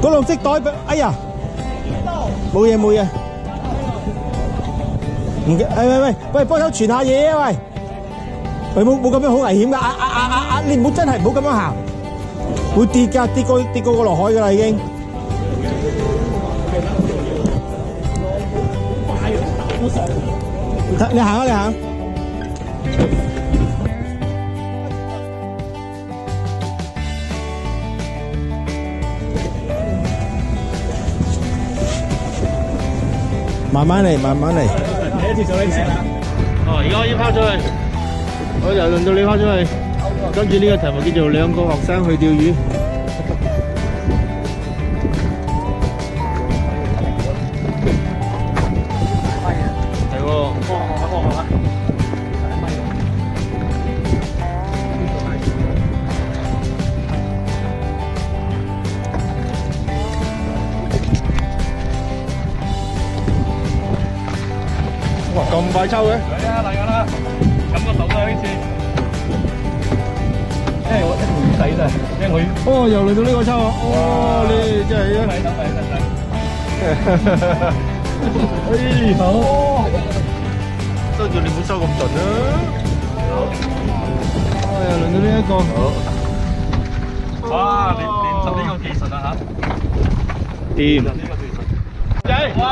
個綠色袋，哎呀，冇嘢冇嘢。唔嘅，喂，幫手傳下嘢啊喂！喂，冇咁樣好危險㗎，你唔好真係唔好咁樣行，會跌㗎，跌過落海㗎啦已經。你行啊，你行。慢慢嚟，慢慢嚟。第一次上呢次。哦，而家可以拋出去，好就輪到你拋出去。跟住呢個題目叫做兩個學生去釣魚。係喎。哇！咁快抽嘅？嚟啊嚟㗎啦！感覺到啦呢次。因為我一條魚仔咋，因為我哦又嚟到呢個抽啊！哦，你真係啊！哎好，都叫你唔好收咁盡啦。好，又輪到呢一個。好。哇！練習呢個技術啊嚇。掂。仔。哇！